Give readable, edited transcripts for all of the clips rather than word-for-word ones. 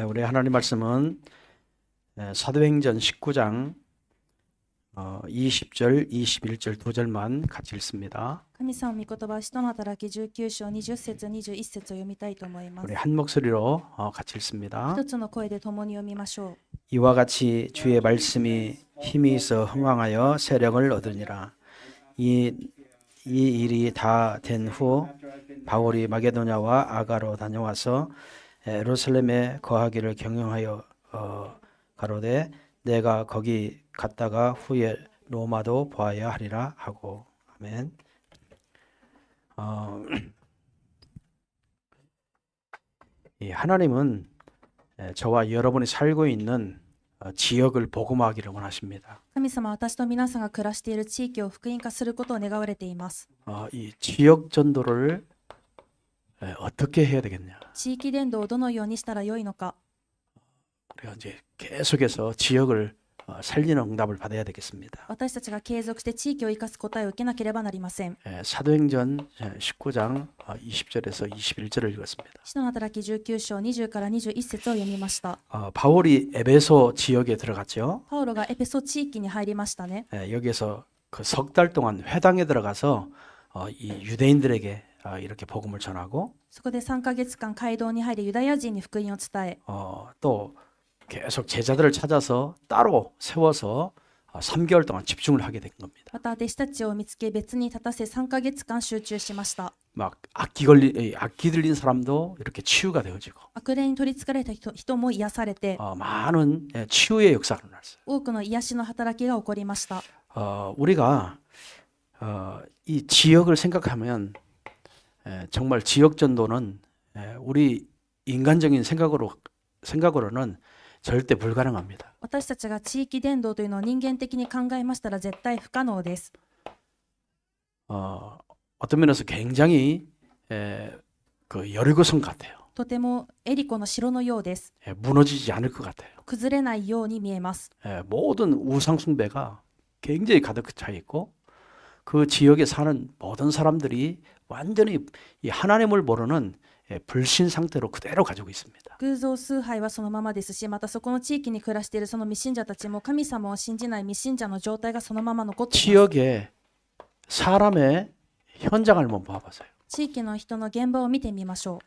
우리 하나님 말씀은 사도행전 19장 20절, 21절 두 절만 같이 읽습니다. 神様の御言葉、使徒の働き19章20節21節を読みたいと思いま 우리 す。 한 목소리로 같이 읽습니다. 一つの声で共に読みましょう。 이와 같이 주의 말씀이 힘이 있어 흥왕하여 세력을 얻으니라. 이 일이 다 된 후 바울이 마게도냐와 아가로 다녀와서 예루살렘에 거하기를 경영하여 가로되 내가 거기 갔다가 후에 로마도 보아야 하리라 하고. 아멘. 이 하나님은 저와 여러분이 살고 있는 지역을 복음화하기를 원하십니다. 神様は私と皆さんが暮らしている地域を福音化することを願われています。 이 지역 전도를 어떻게 해야 되겠냐? 地域伝道をどのようにしたらよいのか。 우리가 이제 계속해서 지역을 살리는 응답을 받아야 되겠습니다. 私たちが継続して地域を生かす答えを受けなければなりません。 사도행전 19장 20절에서 21절을 읽었습니다. 使徒の働き19章20から21節を読みました。 바울이 에베소 지역에 들어갔죠. パウロがエペソ地域に入りましたね。 여기에서 그 석 달 동안 회당에 들어가서 이 유대인들에게 이렇게 복음을 전하고 そこで3ヶ月間街道に入りユダヤ人に福音を伝え、 또 계속 제자들을 찾아서 따로 세워서 3개월 동안 집중을 하게 된 겁니다. また弟子たちを見つけ別に立たせ3ヶ月間集中しました。 막 악기 들린 사람도 이렇게 치유가 되어지고 悪霊に取り憑かれた人も癒されて、 많은 치유의 역사가 일어났어요. 多くの癒しの働きが起こりました。 우리가 이 지역을 생각하면 정말 지역 전도는 우리 인간적인 생각으로는 절대 불가능합니다. 私たちが地域伝道というのを人間的に考えましたら絶対不可能です。 어떤 면에서 굉장히 그 여리고성 같아요. とてもエリコの城のようです。 무너지지 않을 것 같아요. 崩れないように見えます。 모든 우상 숭배가 굉장히 가득 차 있고 그 지역에 사는 모든 사람들이 완전히 이 하나님을 모르는 불신 상태로 그대로 가지고 있습니다. 偶像崇拝はそのままですし、またそこの地域に暮らしているその未信者たちも神様を信じない未信者の状態がそのまま残っています。 지역에 사람의 현장을 한번 봐보세요. 地域の人の現場を見てみましょ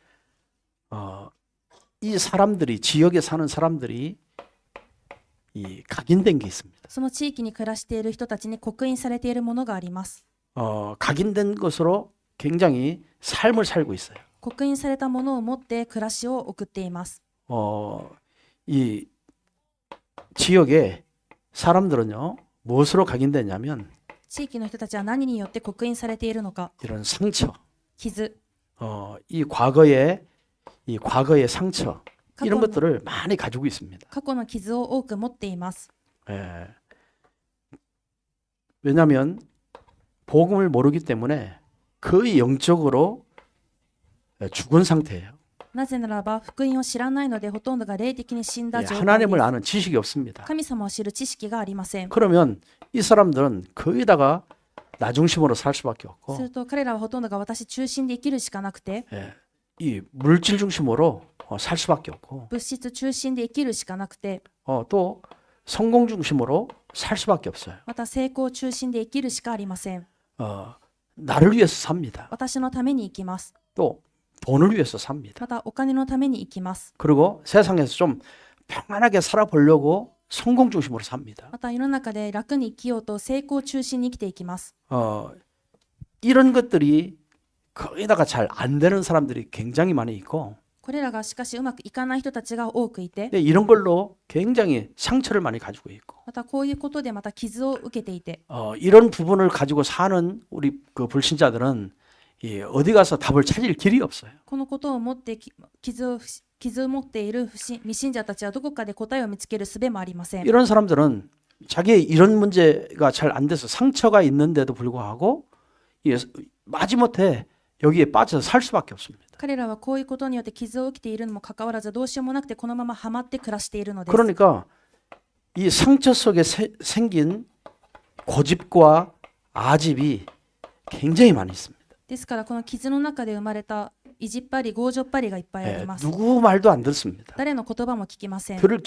う。 이 사람들이 지역에 사는 사람들이 이 각인된 게 있습니다. その地域に暮らしている人たちに刻印されているものがあります。 각인된 것으로 굉장히 삶을 살고 있어요. 刻印されたものを持って暮らしを送っています。 이 지역의 사람들은요 무엇으로 각인되냐면 地域の人たちは何によって刻印されているのか。 이런 상처, 傷、 이 과거의 상처 이런 것들을 많이 가지고 있습니다. 過去の傷を多く持っています。 왜냐하면 복음을 모르기 때문에 거의 영적으로 죽은 상태예요. なぜならば福音を知らないのでほとんどが霊的に死んだ状態で 하나님을 す。 아는 지식이 없습니다. 神様を知る知識がありません。 그러면 이 사람들은 거기다가 나 중심으로 살 수밖에 す 없고 ると彼らはほとんどが私中心で生きるしかなくて、 이 물질 중심으로 살 수밖에 없고 物質中心で生きるしかなくて、 또 성공 중심으로 살 수밖에 없어요. また成功中心で生きるしかありません。 나를 위해서 삽니다. 私のために生きます。 또 돈을 위해서 삽니다. またお金のために生きます。 그리고 세상에서 좀 평안하게 살아보려고 성공 중심으로 삽니다. また世の中で楽に生きようと成功中心に生きていきます。 이런 것들이 거기다가 잘 안 되는 사람들이 굉장히 많이 있고 これらがしかしうまくいかない人たちが多くいて、 이런 걸로 굉장히 상처를 많이 가지고 있고 またこういうことでまた傷を受けていて、 이런 부분을 가지고 사는 우리 그 불신자들은 어디 가서 답을 찾을 길이 없어요. このことを持って傷を持っている未信者たちはどこかで答えを見つける術もありません。 이런 사람들은 자기의 이런 문제가 잘 안 돼서 상처가 있는데도 불구하고 마지못해 여기에 빠져서 살 수밖에 없습니다. 彼らはこういうことによって傷を受けているにもかかわらずどうしようもなくてこのままハマって暮らしているのです。 그러니까 이 상처 속에 생긴 고집과 아집이 굉장히 많이 있습니다. ですからこの傷の中で生まれた意地っぱり強情っぱりがいっぱいあります。 누구 말도 안 듣습니다. 誰の言葉も聞きません。 들을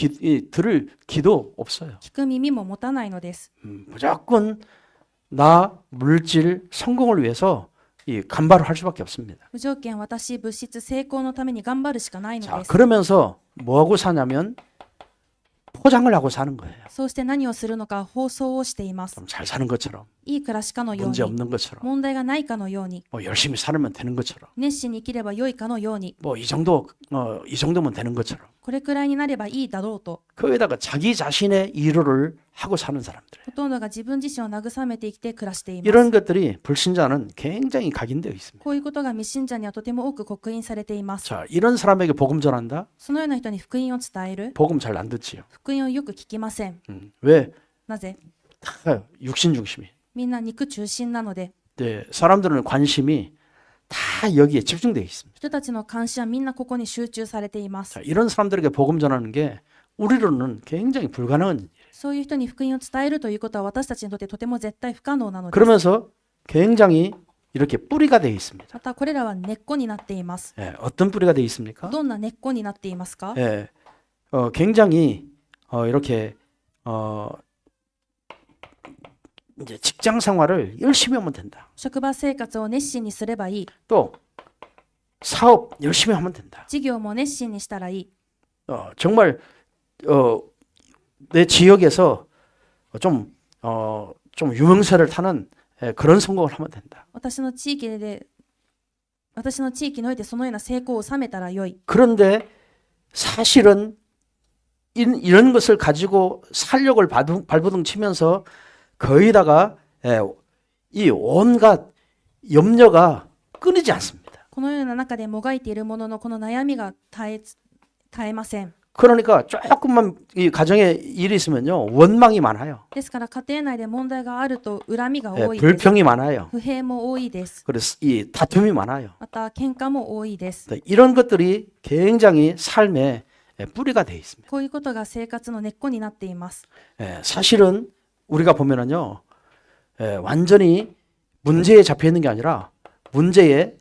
기도 없어요. 聞く耳も持たないのです。 무조건 나 물질 성공을 위해서 이 간발을 할 수밖에 없습니다. 無条件私物質成功のために頑張るしかないの 자, です。 그러면서 뭐하고 사냐면 포장을 하고 사는 거예요. そうして何をするのか放送をしています。 좀 잘 사는 것처럼, いい暮らしかのよう 문제 に、 없는 것처럼, 問題がないかのように、 뭐 열심히 살면 되는 것처럼, 熱心に生きれば良いかのように、 뭐 이 정도면 되는 것처럼. これくらいになればいいだろうと、 거기다가 자기 자신의 위로를 하고 사는 사람들. ほとんどが自分自身を慰めて生きて暮らしています。 이런 것들이 불신자는 굉장히 각인되어 있습니다. こういうことが未信者にはとても多く刻印されています。 자, 이런 사람에게 복음 전한다? そのような人に福音を伝える、 복음 잘 안 듣지요. 福音をよく聞きません。 왜? なぜ？ 다 육신 중심이. みんな肉中心なので、 네, 사람들은 관심이 다 여기에 집중되어 있습니다. 人たちの関心はみんなここに集中されています。 자, 이런 사람들에게 복음 전하는 게 우리로는 굉장히 불가능한 일이에요. そういう人に福音を伝えるということは私たちにとってとても絶対不可能なのです。 그러면서 굉장히 이렇게 뿌리가 되어 있습니다. またこれらは根っこになっています。 예, 어떤 뿌리가 되어 있습니까? どんな根っこになっていますか？ 예, 굉장히 이렇게 이제 직장 생활을 열심히 하면 된다. 職場生活を熱心にすればいい。 또 사업 열심히 하면 된다. 事業も熱心にしたらいい。 정말 내 지역에서 좀 유명세를 타는 그런 성공을 하면 된다. 私の地域においてそのような成功を収めたらよい。 그런데 사실은 이런 것을 가지고 살력을 발버둥 치면서 거의다가 이 온갖 염려가 끊이지 않습니다. このような中でもがいているもののこの悩みが絶えません。 그러니까 조금만 이 가정에 일이 있으면요 원망이 많아요. ですから家庭内で問題があると恨みが多いです。 불평이 많아요. 不平も多いです。 그래서 이 다툼이 많아요. また喧嘩も多いです。 이런 것들이 굉장히 삶의 뿌리가 되어 있습니다. こういうことが生活の根っこになっています。 사실은 우리가 보면은요 완전히 문제에 잡혀 있는 게 아니라 문제에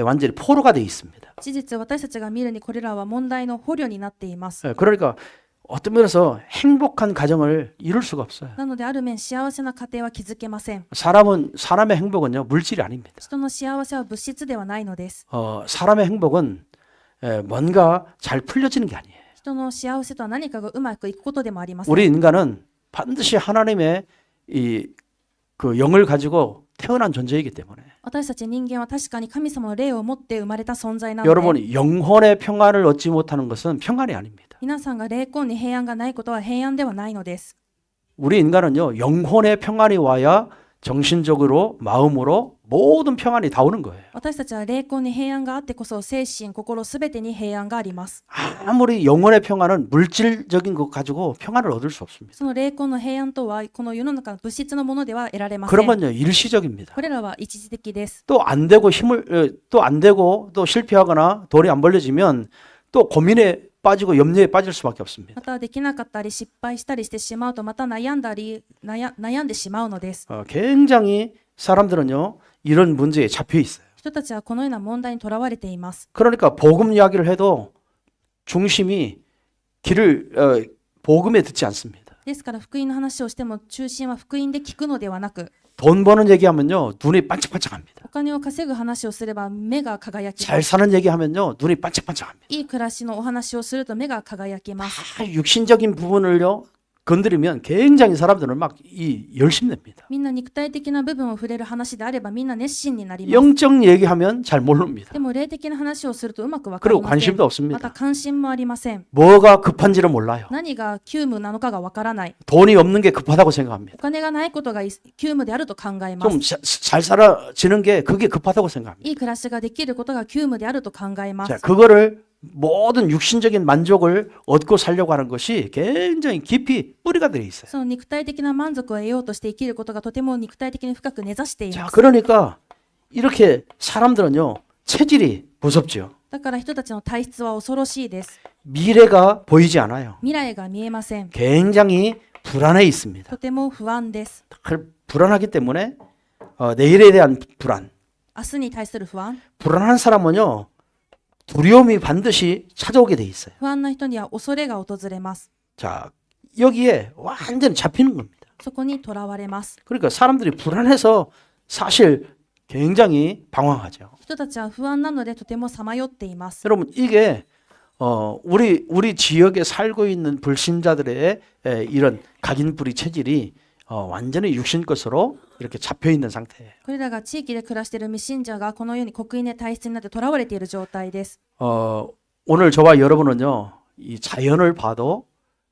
완전히 포로가 되어 있습니다. 事実私たちが見るにこれらは問題の捕虜になっています。 그러니까 어떤 면에서 행복한 가정을 이룰 수가 없어요. なのである面幸せな家庭は築けません。 사람의 행복은요 물질이 아닙니다. 人の幸せは物質ではないのです。 사람의 행복은 뭔가 잘 풀려지는 게 아니에요. 人の幸せとは何かがうまくいくことでもありません。 우리 인간은 반드시 하나님의 그 영을 가지고 태어난 존재이기 때문에 私たち人間は確かに神様の霊を持って生まれた存在なので、 여러분 영혼의 평안을 얻지 못하는 것은 평안이 아닙니다. 皆さんが霊魂に平安がないことは平安ではないのです。 우리 인간은요 영혼의 평안이 와야 정신적으로 마음으로 모든 평안이 다 오는 거예요. 私たちは霊魂に平安があってこそ精神、心すべてに平安があります。 아무리 영혼의 평안은 물질적인 것 가지고 평안을 얻을 수 없습니다. その霊魂の平安とはこの世の中の物質のものでは得られません。 그러면요 일시적입니다. これらは一時的です。 또 안 되고 또 실패하거나 돈이 안 벌려지면 또 고민에 빠지고 염려에 빠질 수밖에 없습니다. またできなかったり失敗したりしてしまうとまた悩んでしまうのです。 굉장히 사람들은요 이런 문제에 잡혀 있어요. 人たちはこのような問題にとらわれています。 그러니까 복음 이야기를 해도 중심이 복음에 듣지 않습니다. ですから福音の話をしても中心は福音で聞くのではなく、 돈 버는 얘기하면요 눈이 반짝반짝합니다. お金を稼ぐ話をすれば目が輝きま 잘 す。 사는 얘기하면요 눈이 반짝반짝합니다. いい暮らしのお話をすると目が輝きます。 육신적인 부분을요 건드리면 굉장히 사람들은 막 열심냅니다. みんな肉体的な部分を触れる話であればみんな熱心になります。 영적 얘기하면 잘 모릅니다. でも霊的な話をするとうまくわかり 그리고 ません。 관심도 また 없습니다. 関心もありません。 뭐가 급한지를 몰라요. 何が急務なのかがわからない。 돈이 없는 게 급하다고 생각합니다. お金がないことが急務であると考えま 좀 す。 잘 살아지는 게 그게 급하다고 생각합니다. いい暮らしができることが急務であると考えま 자, す。 그거를 모든 육신적인 만족을 얻고 살려고 하는 것이 굉장히 깊이 뿌리가 되어 있어요. その肉体的な満足を得ようとして生きることがとても肉体的に深く根ざしてい 자, ます。 그러니까 이렇게 사람들은요 체질이 무섭죠. だから人たちの体質は恐ろしいです。 미래가 보이지 않아요. 未来が見えません。 굉장히 불안해 있습니다. とても不安です。 불안하기 때문에 내일에 대한 불안. 明日に対する不安。 불안한 사람은요 두려움이 반드시 찾아오게 돼 있어요. 不安な人には恐れが訪れます。 자, 여기에 완전히 잡히는 겁니다. そこにとらわれます。 그러니까 사람들이 불안해서 사실 굉장히 방황하죠. 人たちは不安なのでとてもさまよっています。 여러분 이게 우리 지역에 살고 있는 불신자들의 이런 각인뿌리 체질이 완전히 육신 것으로 이렇게 잡혀 있는 상태예요. これらが地域で暮らしている未信者がこのように刻印で体質になってとらわれている状態です。 오늘 저와 여러분은요, 이 자연을 봐도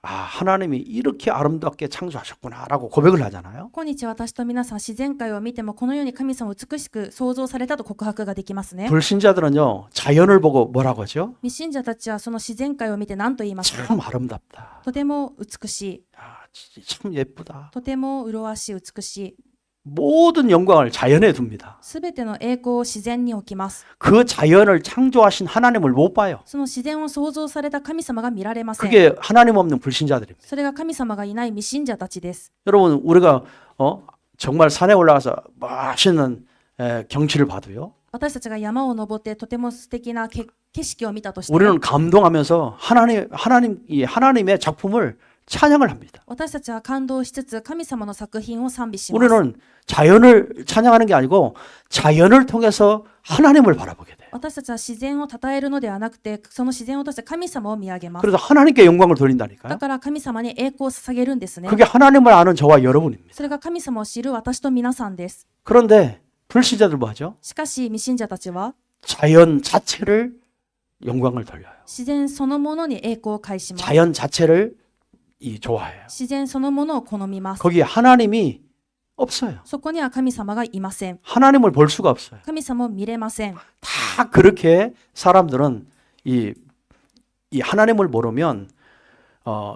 하나님이 이렇게 아름답게 창조하셨구나라고 고백을 하잖아요. 今日私と皆さん自然界を見てもこのように神様を美しく創造されたと告白ができますね。 불신자들은요, 자연을 보고 뭐라고 하죠? 未信者たちはその自然界を見て何と言いますか？ 참 아름답다. とても美しい、 참 예쁘다. とても麗しい、美しい。 모든 영광을 자연에 둡니다. すべての栄光を自然に置きます。 그 자연을 창조하신 하나님을 못 봐요. その自然を創造された神様が見られません。 그게 하나님 없는 불신자들입니다. それが神様がいない未信者たちです。 여러분 우리가 정말 산에 올라가서 멋있는 경치를 봐도요. 私たちが山を登ってとても素敵な景色を見たとして、 우리는 감동하면서 하나님의 작품을 찬양을 합니다. 私たちは感動しつつ神様の作品を賛美します。 우리는 자연을 찬양하는 게 아니고 자연을 통해서 하나님을 바라보게 돼요. 私たちは自然を称えるのではなくて、その自然を通して神様を見上げます。 그래서 하나님께 영광을 だ 돌린다니까요. から神様に栄光を捧げるんですね。 그게 하나님을 아는 저와 여러분입니다. それが神様を知る私と皆さんです。 그런데 불신자들 뭐 하죠? しかし未信者たちは 자연 자체를 영광을 돌려요. 自然そのものに栄光を返します。 자연 자체를 좋아해요. 自然そのものを好みます。 거기에 하나님이 없어요. そこには神様がいません。 하나님을 볼 수가 없어요. 神様を見れません。 다 그렇게 사람들은 이 하나님을 모르면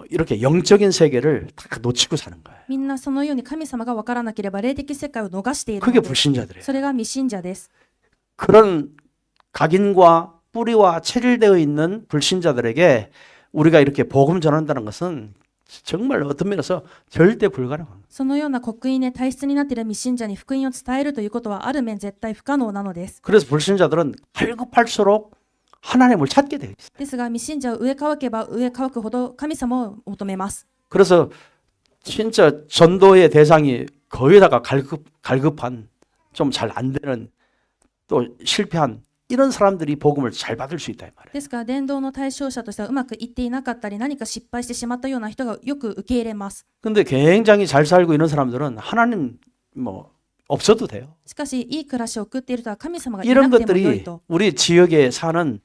이렇게 영적인 세계를 다 놓치고 사는 거예요. みんなそのように神様が分からなければ霊的世界を逃している 그게 のです。 불신자들이에요. それが未信者です。 그런 각인과 뿌리와 체질되어 있는 불신자들에게 우리가 이렇게 복음 전한다는 것은 정말 어떤 면에서 절대 불가능합니다. そのような刻印で体質になっている未信者に福音を伝えるということはある面絶対不可能なのです。 그래서 불신자들은 갈급할수록 하나님을 찾게 되어 있어요. ですが未信者を上乾けば上乾くほど神様を求めます。 그래서 진짜 전도의 대상이 거기다가 갈급한 좀 잘 안 되는 또 실패한 이런 사람들이 복음을 잘 받을 수 있다 이 말이에요. ですから伝道の対象者としてはうまくいっていなかったり何か失敗してしまったような人がよく受け入れます。 근데 굉장히 잘 살고 있는 사람들은 하나님 뭐 없어도 돼요. しかしいい暮らしを送っている人は神様がいな 이런 くても良い 것들이 と。 우리 지역에 사는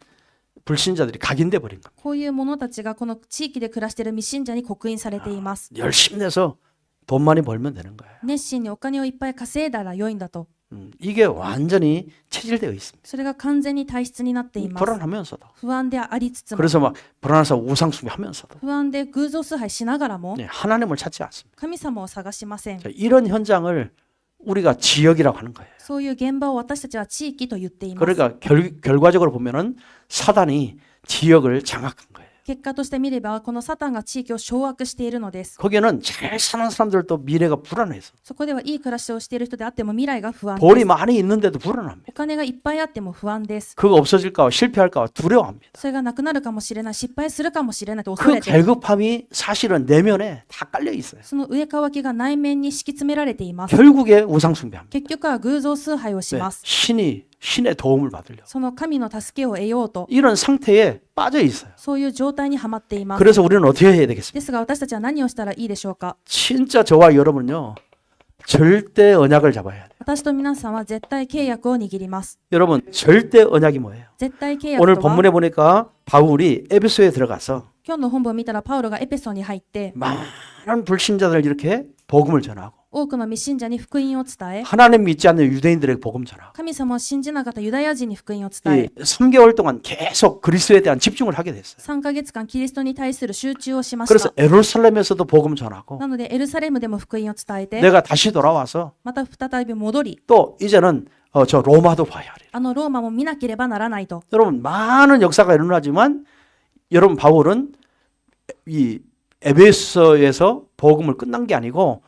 불신자들이 각인돼 버린 겁니다. こういう者たちがこの地域で暮らしている未信者に刻印されています。 열심히 내서 돈 많이 벌면 되는 거예요. 熱心にお金をいっぱい稼いだら良いんだと。 이게 완전히 체질되어 있습니다. それが完全に体質になっています。 불안하면서도 不安でありつつも、 그래서 막 불안해서 우상숭배하면서도 不安で偶像崇拝しながらも 하나님을 찾지 않습니다. 神様を探しません。 자, 이런 현장을 우리가 지역이라고 하는 거예요. そういう現場を私たちは地域と言っています。 그러니까 결과적으로 보면은 사단이 지역을 장악한 거예요. 結果として見ればこのサタンが地域を掌握しているのです。 거기에는 잘 사는 사람들도 미래가 불안해서 そこではいい暮らしをしている人であっても未来が不安で 돈이 す。 많이 있는데도 불안합니다. お金がいっぱいあっても不安です。 그거 없어질까 실패할까 두려워합니다. それがなくなるかもしれない、失敗するかもしれないと恐 그 れて、 갈급함이 사실은 내면에 다 깔려 있어요. その上乾きが内面に敷き詰められています。 결국에 우상숭배합니다. 結局は偶像崇拝をし 네, ます。 신의 도움을 받으려 その神の助けを得ようと、 이런 상태에 빠져 있어요. そういう状態にはまっています。 그래서 우리는 어떻게 해야 되겠습니까? ですが私たちは何をしたらいいでしょうか。 진짜 저와 여러분은요 절대 언약을 잡아야 돼요. 私と皆さんは絶対契約を握ります。 여러분 절대 언약이 뭐예요? 絶対契約 오늘 とは、 본문에 보니까 바울이 에베소에 들어가서 今日の本文を見たらパウロがエペソに入って 많은 불신자들 이렇게 복음을 전하고 多くの未信者に福音を伝え、 하나님 믿지 않는 유대인들에게 복음 전하고 神様を信じなかったユダヤ人に福音を伝え、 이 3개월 동안 계속 그리스도에 대한 집중을 하게 됐어요. 3ヶ月間キリストに対する集中をしまし 그래서 た。 예루살렘에서도 복음 전하고 なのでエルサレムでも福音を伝えて、 내가 다시 돌아와서 また再び戻り、 또 이제는 저 로마도 봐야 하리라. あのローマも見なければならないと。 여러분 많은 역사가 일어나지만 여러분 바울은 이 에베소에서 복음을 끝난 게 아니고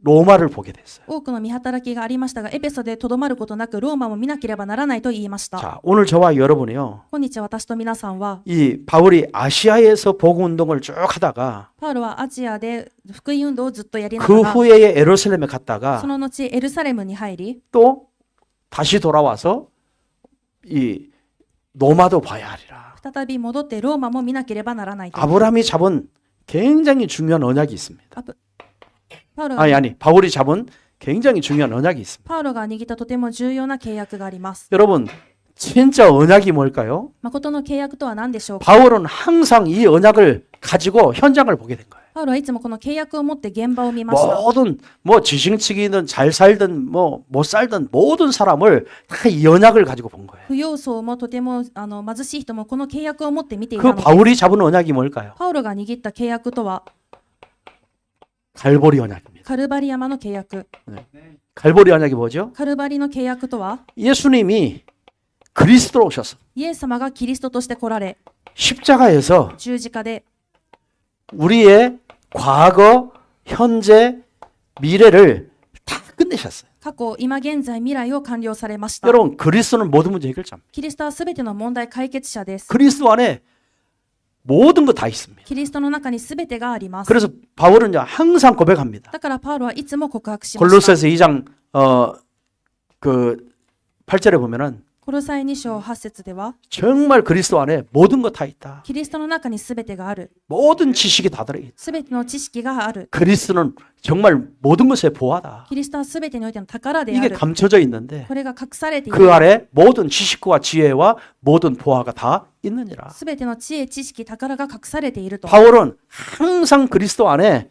로마를 보게 됐어요. 多くの見働きがありましたが、エペソでとどまることなくローマも見なければならないと言いました。 자, 오늘 저와 여러분이요. 今日私と皆さんは、 이 바울이 아시아에서 복음 운동을 쭉 하다가 パウロはアジアで福音運動をずっとやりな 그 がら、 후에 예루살렘에 갔다가 その後エルサレムに入り、 또 다시 돌아와서 이 로마도 봐야 하리라. 再び戻ってローマも見なければならないと。 아브라함이 잡은 굉장히 중요한 언약이 있습니다. パウロが 아니 바울이 잡은 굉장히 중요한 언약이 있습니다. パウロが握ったとても重要な契約があります。 여러분 진짜 언약이 뭘까요? 誠の契約とは何でしょうか。 바울은 항상 이 언약을 가지고 현장을 보게 된 거예요. パウロはいつもこの契約を持って現場を見ました。 모든 뭐 지식치기든 잘 살든 뭐 못 살든 모든 사람을 다 이 언약을 가지고 본 거예요. 不要層もとても貧しい人もこの契約を持って見ていた 그 ので、 바울이 잡은 언약이 뭘까요? パウロが握った契約とは 갈보리 언약입니다. カルバリ山の契約。 갈보리 언약이 뭐죠? カルバリの契約とは 예수님이 그리스도로 오셔서 イエス様がキリストとして来られ、 십자가에서 十字架で 우리의 과거, 현재, 미래를 다 끝내셨어요. 過去、今現在、未来を完了されました。 여러분 그리스도는 모든 문제 해결자입니다. キリストはすべての問題解決者です。 그리스도 안에 모든 거 다 있습니다. キリストの中にすべてがあります。 그래서 바울은 항상 고백합니다. だからパウロはいつも告白しました。 골로새서 2장 그 8절에 보면은 コロサイ2章8節では、 정말 그리스도 안에 모든 거 다 있다. キリストの中にすべてがある。 모든 지식이 다 들어있다. すべての知識がある。 그리스도는 정말 모든 것의 보화다. キリストはすべてにおいての宝であ 이게 る。 감춰져 있는데 これが隠されてい 그 る。 아래 모든 지식과 지혜와 모든 보화가 다 있느니라. すべての知恵、知識、宝が隠されていると。 바울은 항상 그리스도 안에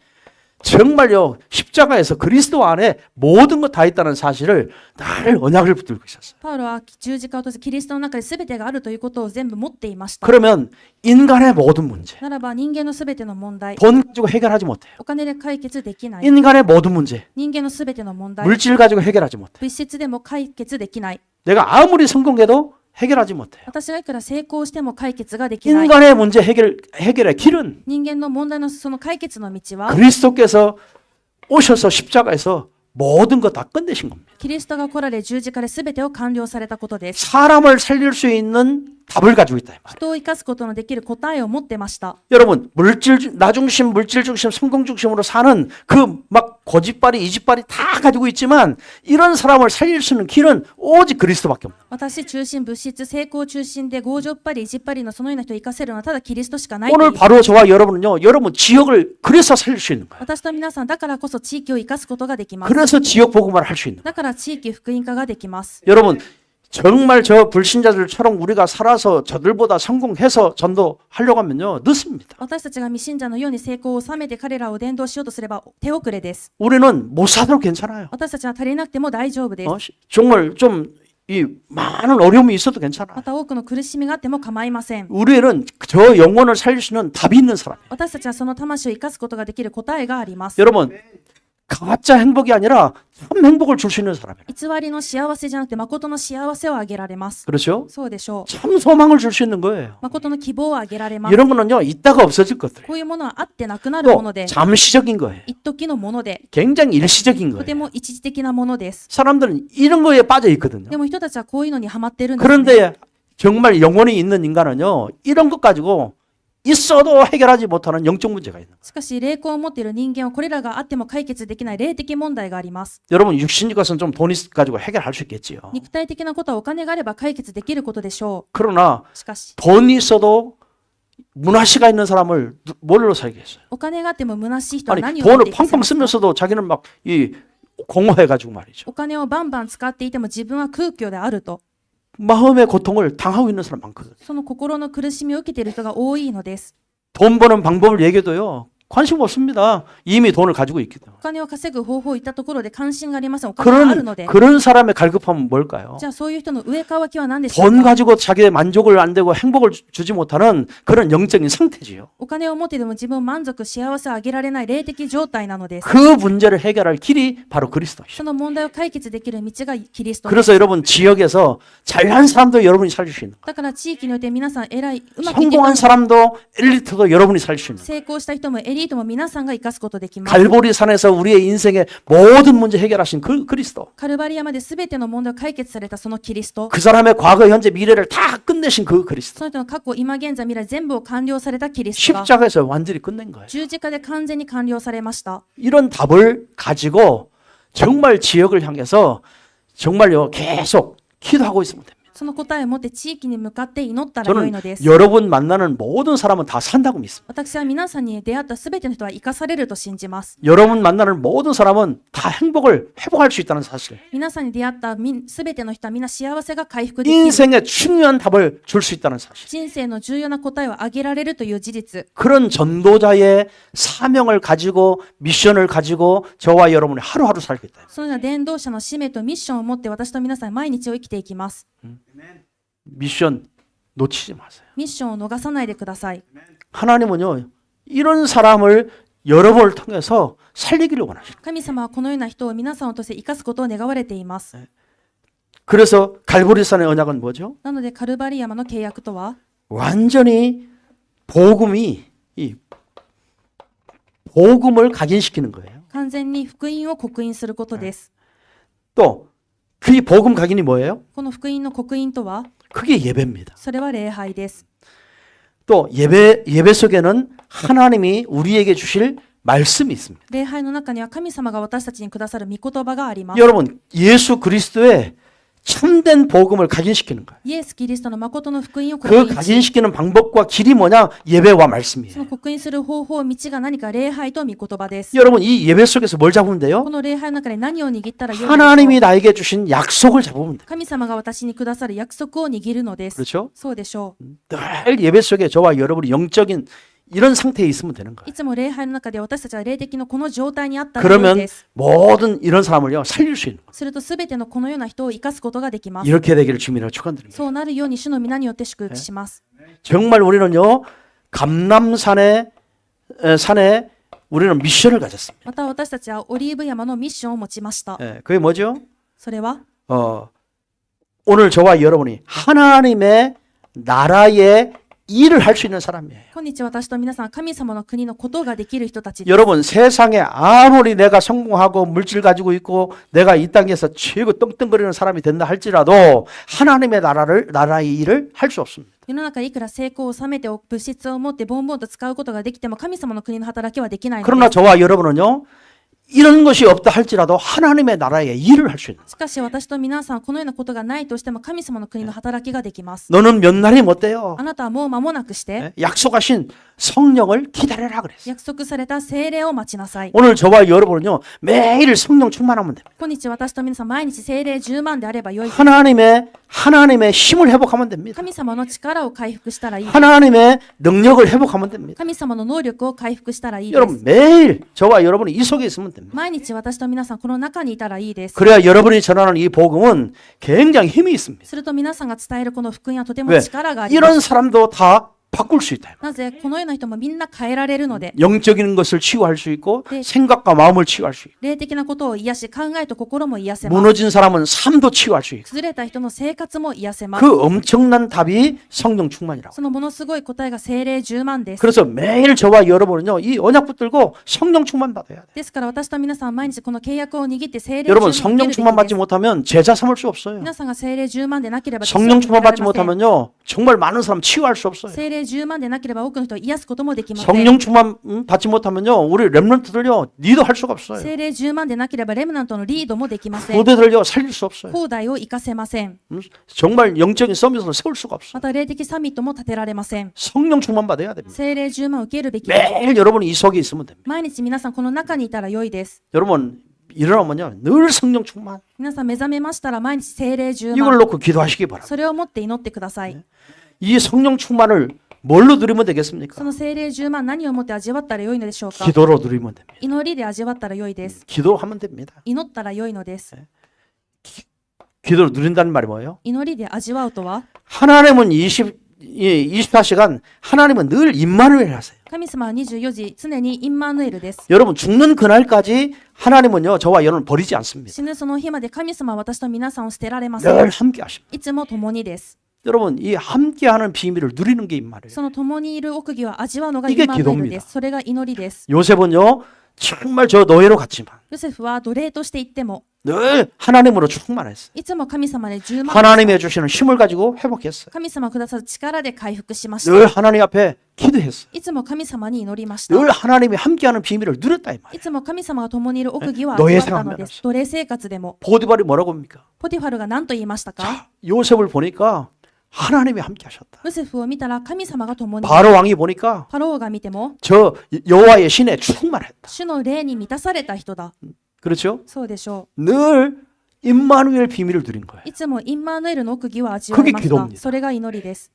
정말요 십자가에서 그리스도 안에 모든 것 다 있다는 사실을 늘 언약을 붙들고 있었어요. パウロは十字架を通してキリストの中にすべてがあるということを全部持っていました。 그러면 인간의 모든 문제, ならば人間のすべての問題、 돈 가지고 해결하지 못해요. お金で解決できない。 인간의 모든 문제, 人間のすべての問題、 물질 가지고 해결하지 못해요. 物質でも解決できない。 내가 아무리 성공해도 해결하지 못해요. 私がいくら成功しても解決ができない。 인간의 문제 해결의 길은 人間の問題のその解決の道は、 그리스도께서 오셔서 십자가에서 모든 것 다 끝내신 겁니다. キリストが来られ十字架で全てを完了されたことです。 사람을 살릴 수 있는 답을 가지고 있다. 이 말이에요. 人を生かすことのできる答えを持ってました。 여러분 나 중심, 물질 중심, 성공 중심으로 사는 그 막 고집발이 이집발이 다 가지고 있지만 이런 사람을 살릴 수 있는 길은 오직 그리스도밖에 없다. 私中心、物質、成功中心で強情っぱり、意地っぱりのそのような人を生かせるのはただキリストしかないという 오늘 바로 저와 여러분은요, 여러분 지역을 그래서 살릴 수 있는 거예요. 私と皆さんだからこそ地域を生かすことができます。 그래서 지역 복음화를 할 수 있는 거예요. だから地域福音化ができます。 여러분 정말 저 불신자들처럼 우리가 살아서 저들보다 성공해서 전도하려고 하면요 늦습니다. 私たちが未信者のように成功を収めて彼らを伝道しようとすれば手遅れです。 우리는 못 살아도 괜찮아요. 私たちは足りなくても大丈夫です。 정말 좀 이 많은 어려움이 있어도 괜찮아요. また多くの苦しみがあっても構いません。 우리는 저 영혼을 살릴 수 있는 답이 있는 사람이에요. 私たちはその魂を生かすことができる答えがあります。 여러분 가짜 행복이 아니라 참 행복을 줄 수 있는 사람이에요. 偽りの幸せじゃなくて誠の幸せをあげられます。 그렇죠? そうでしょう。 참 소망을 줄 수 있는 거예요. 誠の希望をあげられます。 이런 거는요 있다가 없어질 것들이에요. こういうものはあってなくなるも 또 ので、 잠시적인 거예요. 一時のもので、 굉장히 일시적인 とて 거예요. も一時的なものです。 사람들은 이런 거에 빠져 있거든요. でも人たちはこういうのにハマってるんです、ね。 그런데 정말 영혼이 있는 인간은요 이런 것 가지고 있어도 해결하지 못하는 영적 문제가 있는 거예요. しかし霊魂を持っている人間はこれらがあっても解決できない霊的問題があります。 여러분 육신적 것은 좀 돈 가지고 해결할 수 있겠지요. 肉体的なことはお金があれば解決できることでしょ 그러나 う。しかし 돈이 있어도 문화시가 있는 사람을 뭘로 살겠어요? お金があっても虚しい人は 아니 何を持っ 돈을 ていかせ 팡팡 ますか。 쓰면서도 자기는 막 이 공허해가지고 말이죠. お金をバンバン使っていても自分は空虚であると、 마음의 고통을 당하고 있는 사람 많거든요. その心の苦しみを受けている人が多いのです。 돈 버는 방법을 얘기해도요 관심 없습니다. 이미 돈을 가지고 있기 때문에. お金を稼ぐ方法を言ったところで関心がありません。お金があるので。 그런 사람의 갈급함은 뭘까요? じゃあそういう人の上かわきは何でしょう 돈 か。 가지고 자기의 만족을 안 되고 행복을 주지 못하는 그런 영적인 상태지요. お金を持ってでも自分を満足、幸せをあげられない霊的状態なのです。 그 문제를 해결할 길이 바로 그리스도이죠. その問題を解決できる道がキリストです。 그래서 여러분 지역에서 잘난 사람도 여러분이 살릴 수 있는 だから地域において皆さん偉い、うまくいっている 성공한 사람도 엘리트도 여러분이 살릴 수 있는 成功した人もエリリードも皆さんが生かすことできます。 갈보리산에서 우리의 인생의 모든 문제 해결하신 그 그리스도. カルバリアまで全ての問題を解決されたそのキリスト、 그 사람의 과거, 현재, 미래를 다 끝내신 그 그리스도. その人の過去、今現在、未来全部を完了されたキリストが 십자가에서 완전히 끝낸 거예요. 十字架で完全に完了されました。 이런 답을 가지고 정말 지역을 향해서 정말요 계속 기도하고 있으면 됩니다. その答えを持って地域に向かって祈ったらよいので 저는 す。 여러분 만나는 모든 사람은 다 산다고 믿습니다. 私は皆さんに出会った全ての人は生かされると信じます。 여러분 만나는 모든 사람은 다 행복을 회복할 수 있다는 사실. 皆さんに出会った全ての人は皆幸せが回復できる。 인생의 중요한 답을 줄 수 있다는 사실. 人生の重要な答えをあげられるという事実。 그런 전도자의 사명을 가지고 미션을 가지고 저와 여러분이 하루하루 살고 있다. そのような伝道者の使命とミッションを持って私と皆さん毎日を生きていきます。 미션 놓치지 마세요. ミッションを逃さないでください。 하나님은요 이런 사람을 여러분을 통해서 살리기를 원하십니다. 神様はこのような人を皆さんを通して生かすことを願われています。 그래서 갈보리산의 언약은 뭐죠? なのでカルバリ山の契約とは 완전히 복음이 이 복음을 각인시키는 거예요. 完全に福音を刻印することです。 또 그 복음 각인이 뭐예요? この福音の刻印とは 그게 예배입니다. それは礼拝です。 또 예배 속에는 하나님이 우리에게 주실 말씀이 있습니다. 礼拝の中には神様が私たちにくださる御言葉があります。 여러분 예수 그리스도의 참된 복음을 각인시키는 거예요. イエス・キリストの誠の福音を刻 그 印し、 각인시키는 방법과 길이 뭐냐? 예배와 そ 말씀이에요. の刻印する方法、道が何か礼拝と御言葉です。 여러분 이 예배 속에서 뭘 잡으면 돼요? この礼拝の中で何を握ったらよいのでしょう 하나님이 나에게 주신 약속을 잡으면 돼요. 神様が私にくださる約束を握るのです。 그렇죠? そうでしょう。 늘 예배 속에 저와 여러분이 영적인 이런 상태에 있으면 되는 거예요. いつも礼拝の中で私たちは霊的のこの状態にあったらよい 그러면 です。 모든 이런 사람을요 살릴 수 있는 거예요. するとすべてのこのような人を生かすことができます。 이렇게 되기를 주님으로 축원드립니다. そうなるように主の皆によって祝福します。 정말 우리는요 감람산에 산에 우리는 미션을 가졌습니다. また私たちはオリーブ山のミッションを持ちました。 그게 뭐죠? それは 오늘 저와 여러분이 하나님의 나라의 일을 할 수 있는 사람이에요. 今日私と皆さんは神様の国のことができる人たちです。 여러분 세상에 아무리 내가 성공하고 물질 가지고 있고 내가 이 땅에서 최고 떵떵거리는 사람이 된다 할지라도 하나님의 나라의 일을 할 수 없습니다. 世の中いくら成功を収めて物質を持ってボンボンと使うことができても神様の国の働きはできないの 그러나 です。 저와 여러분은요 이런 것이 없다 할지라도 하나님의 나라의 일을 할 수 있는 しかし私と皆さんこのようなことがないとしても神様の国の働きができます。 너는 몇 날이 못 돼요. あなたはもう間もなくして 약속하신 성령을 기다려라 그랬어요. 約束された聖霊を待ちなさい。 오늘 저와 여러분은요 매일 성령 충만하면 됩니다. 今日私と皆さん毎日聖霊10万であればよい。 하나님의 힘을 회복하면 됩니다. 神様の力を回復したらいい。 하나님의 능력을 회복하면 됩니다. 神様の能力を回復したらいいで 여러분 す。 매일 저와 여러분이 이 속에 있으면 됩니다. 毎日私と皆さんこの中にいたらいいです。 그래야 여러분이 전하는 이 복음은 굉장히 힘이 있습니다. すると皆さんが伝えるこの福音はとても 왜? 力があります。 이런 사람도 다 바꿀 수 있다. なぜこのような人もみんな変えられるので、 영적인 것을 치유할 수 있고 네. 생각과 마음을 치유할 수 있고 霊的なことを癒し、考えと心も癒せます。 무너진 사람은 삶도 치유할 수 있고 崩れた人の生活も癒せます。 그 엄청난 답이 성령 충만이라고. そのものすごい答えが聖霊10万です。 그래서 매일 저와 여러분은요 이 언약 붙들고 성령 충만 받아야 돼. ですから私と皆さん毎日この契約を握って聖霊 여러분 10万を 성령 受けるべき 충만 で 받지 す。 못하면 제자 삼을 수 없어요. 皆さんが聖霊10万でなければ 성령 충만 받지 弟子を受けられません。 못하면요 정말 많은 사람 치유할 수 없어요. 聖霊10万でなければ多くの人を癒すこともできません。 성령 충만 받지 못하면요 우리 렘넌트들요 리더 할 수가 없어요. 聖霊10万でなければレムナントのリードもできません。 부대들요 살릴 수 없어요. 後代を生かせません。 정말 영적인 서밋을 세울 수가 없어요. また霊的サミットも立てられません。 성령 충만 받아야 됩니다. 聖霊10万を受けるべきです。 매일 여러분이 이 속에 있으면 됩니다. 毎日皆さんこの中にいたら良いです。 여러분 일어나면요 늘 성령 충만. 皆さん目覚めましたら毎日聖霊10 이걸 万。 놓고 기도하시기 바랍니다. それを持って祈ってください。 이 성령 충만을 뭘로 누리면 되겠습니까? その聖霊10万何をもって味わったら良いのでしょうか。 기도로 누리면 됩니다. 祈りで味わったら良いです。 기도하면 됩니다. 祈ったら良いのです。 기도로 누린다는 말이 뭐예요? 祈りで味わうとは、 하나님은 24시간 하나님은 늘 임마누엘 하세요. 神様は24時常にインマヌエルです。 여러분 죽는 그날까지 하나님은요 저와 여러분을 버리지 않습니다. 死ぬその日まで神様は私と皆さんを捨てられません。 늘 함께 하십니다. いつも共にです。 여러분 이 함께하는 비밀을 누리는 게 임마누엘. その共にいる奥義を味わうのが 이게 イマヌエル 기도입니다. です。それが祈りです。 요셉은요 정말 저 노예로 갔지만 ヨセフは奴隷として行っても 늘 하나님으로 충만했어요. いつも神様で充満 하나님이 주시는 힘을 가지고 회복했어요. 神様くださる力で回復しました。 늘 하나님 앞에 기도했어요. いつも神様に祈りました。 늘 하나님이 함께하는 비밀을 누렸다 이 い 말이에요. つも神様が共にいる奥義を奴隷味わったので 생활 す。奴隷生活でも 보디발이 뭐라고 합니까? ポティファルが何と言いましたか？ 자, 요셉을 보니까 하나님이 함께하셨다. ヨセフを見たら神様が共にいる。 바로 왕이 보니까 ファローが見ても 저 여호와의 신에 충만했다. 主の霊に満たされた人だ。 그렇죠? そうでしょ 늘 임마누엘 비밀을 누린 거예요. う。いつもインマヌエルの奥義を味わいま 그게 し 기도입니다 た。それが祈りです。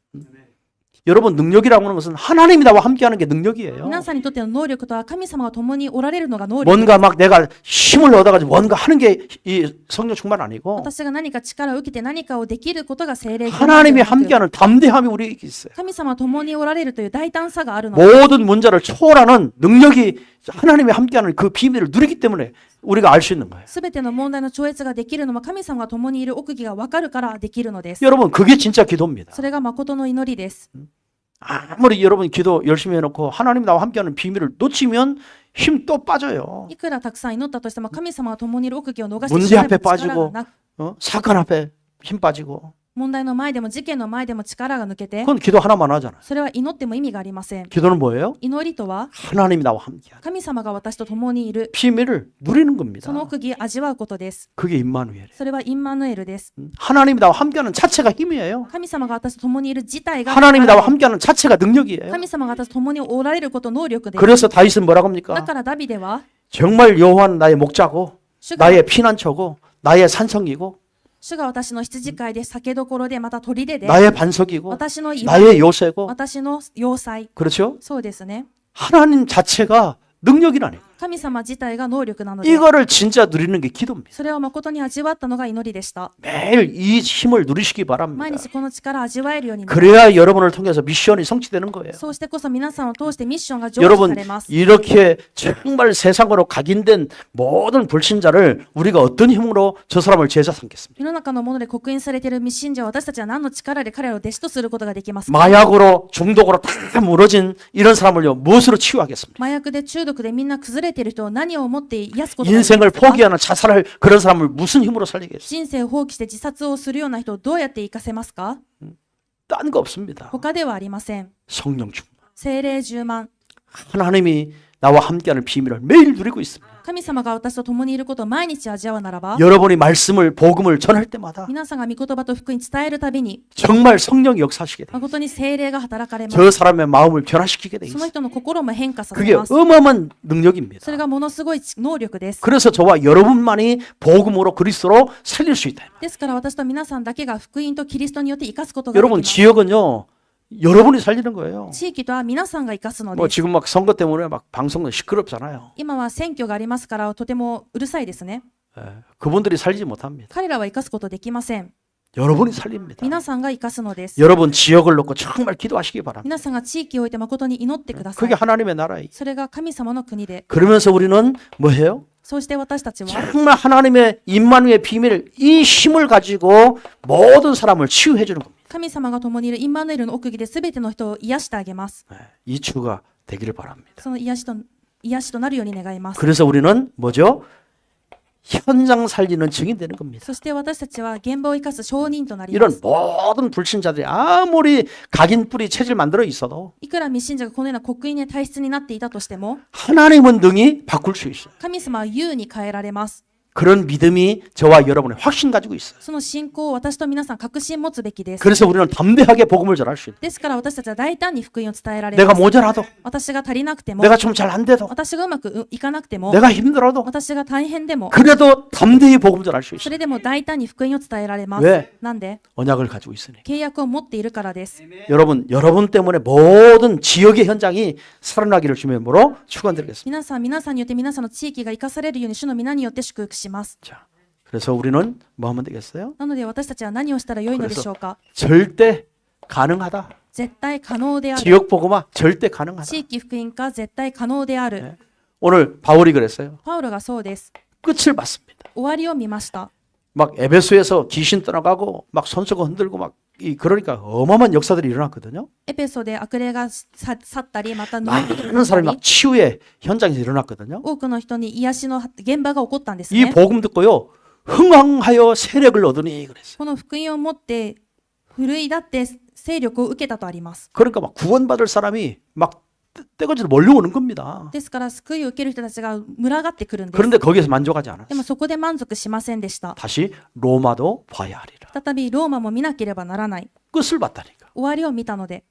여러분 능력이라고 하는 것은 하나님이 나와 함께하는 게 능력이에요. 皆さんにとっての能力とは神様が共におられるのが能力。 뭔가 막 내가 힘을 얻어가지고 뭔가 하는 게 이 성령 충만 아니고 私が何か力を受けて何かをできることが聖霊 하나님이 함께하는 담대함이 우리에게 있어요. 神様共におられるという大胆さがあるの 모든 문제를 초월하는 능력이 하나님이 함께하는 그 비밀을 누리기 때문에 우리가 알 수 있는 거예요. すべての問題の超越ができるのは神様が共にいる奥義が分かるからできるのです。 여러분 그게 진짜 기도입니다. それが誠の祈りです。 아무리 여러분 기도 열심히 해놓고 하나님 나와 함께하는 비밀을 놓치면 힘 또 빠져요. いくらたくさん祈ったとしても神様が共にいる奥義を逃して 문제 しまえ 앞에 ば力が 빠지고 なく 사건 앞에 힘 빠지고 問題の前でも事件の前でも力が抜けて 그건 기도 하나만 하잖아요. それは祈っても意味がありません。 기도는 뭐예요? 祈りとは 하나님이 나와 함께하는 神様が私と共にいる 비밀을 누리는 겁니다. その奥義味わうことです。 그게 임마누엘이에요. それはインマヌエルです。 하나님이 나와 함께하는 자체가 힘이에요. 神様が私と共にいる自体が 하나님이 나와 함께하는 자체가 능력이에요. 神様が私と共におられること能力です。 그래서 다윗은 뭐라고 だ 합니까? からダビデは 정말 여호와는 나의 목자고 主が 나의 피난처고 나의 산성이고 主が私の羊飼いで酒どころでまた砦で 나의 반석이고 私の岩 나의 요새고 私の要塞 그렇죠? そうですね 하나님 자체가 능력이라니. 神様自体が能力なので 이거를 진짜 누리는 게 기도입니다. それを誠に味わったのが祈りでした 매일 이 힘을 누리시기 毎 바랍니다. 日この力を味わえるようになる 그래야 여러분을 통해서 미션이 성취되는 거예요. そうしてこそ皆さんを通してミッションが成就 여러분 されます 이렇게 정말 세상으로 각인된 모든 불신자를 우리가 어떤 힘으로 저 사람을 제자 삼겠습니까? 世の中のもので刻印されている未信者は私たちは何の力で彼らを弟子とすることができますか 마약으로 중독으로 다 무너진 이런 사람을요 무엇으로 치유하겠습니까? 麻薬で中毒でみんな崩れている人を何を思って癒すことができます 인생을 か 포기하는 자살할 그런 사람을 무슨 힘으로 살리겠어요? 人生を放棄して自殺をするような人をどうやって生かせますか 딴 거 없습니다. 他ではありません 성령 충만. 聖霊充満 하나님이 나와 함께하는 비밀을 매일 누리고 있습니다. 神様が私と共にいることを毎日味わうならば 여러분이 말씀을 복음을 전할 때마다 皆さんが御言葉と福音伝えるたびに 정말 성령이 역사하시게 돼요. 誠に聖霊が働かれます 저 사람의 마음을 변화시키게 돼 その 있어요. 人の心も変化させ 그게 ます 어마어마한 능력입니다. それがものすごい能力です 그래서 저와 여러분만이 복음으로 그리스도로 살릴 수 있다. ですから私と皆さんだけが福音とキリストによって生かすことができ 여러분 ます 지역은요 여러분이 살리는 거예요. 地域とは皆さんが生かすの 뭐 です 지금 막 선거 때문에 막 방송도 시끄럽잖아요. 今は選挙がありますからとてもうるさいですね 예, 그분들이 살리지 못합니다. 彼らは生かすことできません 여러분이 살립니다. 皆さんが生かすのです 여러분 지역을 놓고 정말 기도하시기 바랍니다. 皆さんが地域を置いて誠に祈ってくださ 그게 い 하나님의 나라예요. それが神様の国で 그러면서 우리는 뭐 해요? そうして私たちは 정말 하나님의 임마누의 비밀, 이 힘을 가지고 모든 사람을 치유해 주는 겁니다. 神様が共にいるインマヌエルの奥義で全ての人を癒してあげます 네, 이 주가 되기를 바랍니다. その癒しとなるように願います 그래서 우리는 뭐죠? 현장 살리는 증인 되는 겁니다. そして私たちは現場を生かす証人となりま 이런 す 모든 불신자들이 아무리 각인 뿌리 체질 만들어 있어도 いくら未信者がこのような刻印や体質になっていたとしても 하나님은 능히 바꿀 수 있어요. 神様は優に変えられます 그런 믿음이 저와 여러분의 확신 가지고 있어요. その信仰を私と皆さん確信持つべきです 그래서 우리는 담대하게 복음을 전할 수 있어요. ですから私たちは大胆に福音を伝えられ 내가 ます 모자라도 私が足りなくても 내가 좀 잘 안 돼도 私がうまくいかなくても 내가 힘들어도 私が大変でも 그래도 담대히 복음 전할 수 そ 있어요. れでも大胆に福音を伝えられます 왜? なんで 언약을 가지고 있으니. 契約を持っているからです 여러분 때문에 모든 지역의 현장이 살아나기를 주님의 이름으로 축원드리겠습니다. 皆さんによって皆さんの地域が生かされるように主の皆によって祝福します 자, 그래서 우리는 뭐 하면 되겠어요? なので私たちは何をしたらよいのでしょうか 절대 가능하다. 絶対可能である 지역 복음화 절대 가능하다. 地域福音化絶対可能である、 네. 오늘 바울이 그랬어요. パウロがそうです 끝을 봤습니다. 終わりを見ました 막 에베소에서 귀신 떠나가고 막 손수건 흔들고 막 그러니까 어마어마한 역사들이 일어났거든요. エペソで悪霊が去ったり、また抜いてき 많은 사람이 た 막 치유의 현장에서 일어났거든요. 多くの人に癒しの現場が起こったんです 이 ね。 복음 듣고요. 흥왕하여 세력을 얻으니 그랬어요. この福音を持って奮い立って勢力を受けたとあります。 그러니까 막 구원받을 사람이 막 떼거지로 몰려오는 겁니다. ですから救いを受ける人たちが群がってくるんです。 그런데 거기에서 만족하지 않았어요. でもそこで満足しませんでした。 다시 로마도 봐야 하리라. 再びローマも見なければならない。 끝을 봤다니까. 終わりを見たので、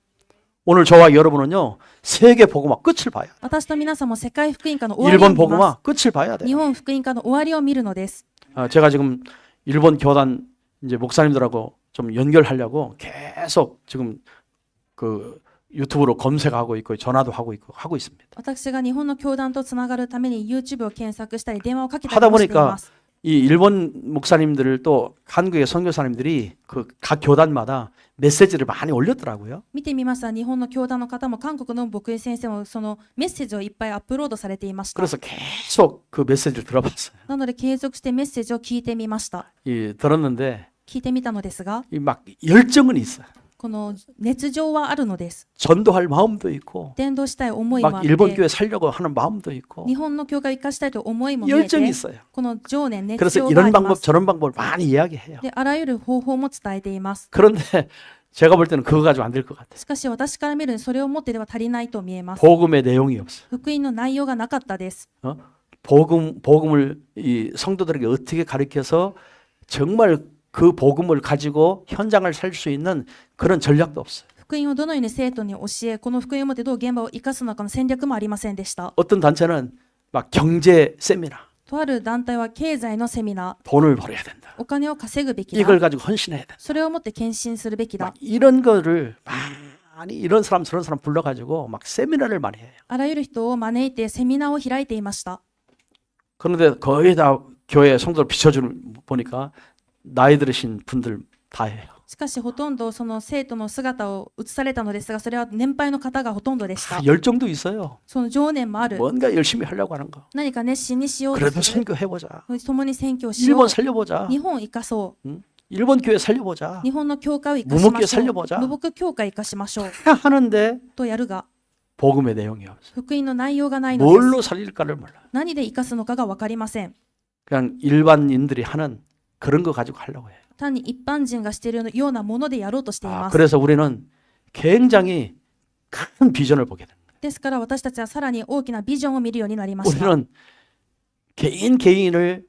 오늘 저와 여러분은요. 세계 복음화 끝을 봐야 돼. 私と皆さんも世界福音化の終わりを 일본 見ます。 복음화 끝을 봐야 돼. 日本福音化の終わりを見るのです。 제가 지금 일본 교단 이제 목사님들하고 좀 연결하려고 계속 지금 그 유튜브로 검색하고 있고 전화도 하고 있고 하고 있습니다. 私が日本の教団とつながるために YouTube を検索したり電話をかけたり 하다 もしてい 보니까 ます。 이 일본 목사님들 또 한국의 선교사님들이 그 각 교단마다 메시지를 많이 올렸더라고요. 見てみました。日本の教団の方も韓国の牧師先生もそのメッセージをいっぱいアップロードされていました。 그래서 계속 그 메시지를 들어봤어요. なので継続してメッセージを聞いてみました。 들었는데 聞いてみたのですが、 이 막 열정은 있어요. この熱情はあるのです。 전도할 마음도 있고 伝道したい思いもあ 막 って、 일본 교회 살려고 하는 마음도 있고 日本の教会を生かしたいという思いも見えて、 열정이 있어요. この情念、熱 그래서 情があ 이런 りま 방법 す。 저런 방법을 많이 이야기해요. で、あらゆる方法も伝えています。 그런데 제가 볼 때는 그거 가지고 안 될 것 같아요. しかし私から見るにそれを持ってでは足りないと見えます。 복음의 내용이 없어요. 福音の内容がなかったです。 복음을 이 성도들에게 어떻게 가르쳐서 정말 그 복음을 가지고 현장을 살 수 있는 그런 전략도 없어요. 福音をどのように生徒に教え、この福音を持ってどう現場を生かすのかの戦略もありませんでした。 어떤 단체는 막 경제 세미나, とある団体は経済のセミナ 돈을 벌어야 된다. ー、お金を稼ぐべき 이걸 だ。 가지고 헌신해야 된다. それをもって献身するべきだ 막 。 이런 거를 많이 이런 사람 저런 사람 불러가지고 막 세미나를 많이 해요. あらゆる人を招いてセミナーを開いていました。 그런데 거의 다 교회 성도를 비춰주는 보니까 나이 들으신 분들 다 해요. しかしほとんどその生徒の姿を映されたのですが、それは年配の方がほとんどでした。 열정도 있어요. その情念もある。 뭔가 열심히 하려고 하는 거. 何か熱心にしようと 그래도 する。 선교해보자. 共に宣教しよ 일본 う。 살려보자. 日本を生かそ 일본 교회 살려보자. う。日本の教会を生かしま 무목교 しょう。 살려보자. 無牧教会を生かしましょう。 하는데 とやるが、 복음의 내용이 없어요. 福音の内容がないのです。 뭘로 살릴까를 몰라. 何で生かすのかが分かりません。 그냥 일반인들이 하는 그런 거 가지고 하려고 해요. 単に一般人がしているようなものでやろうとしています。 그래서 우리는 굉장히 큰 비전을 보게 됩니다. ですから私たちはさらに大きなビジョンを見るようになりました。 우리는 개인을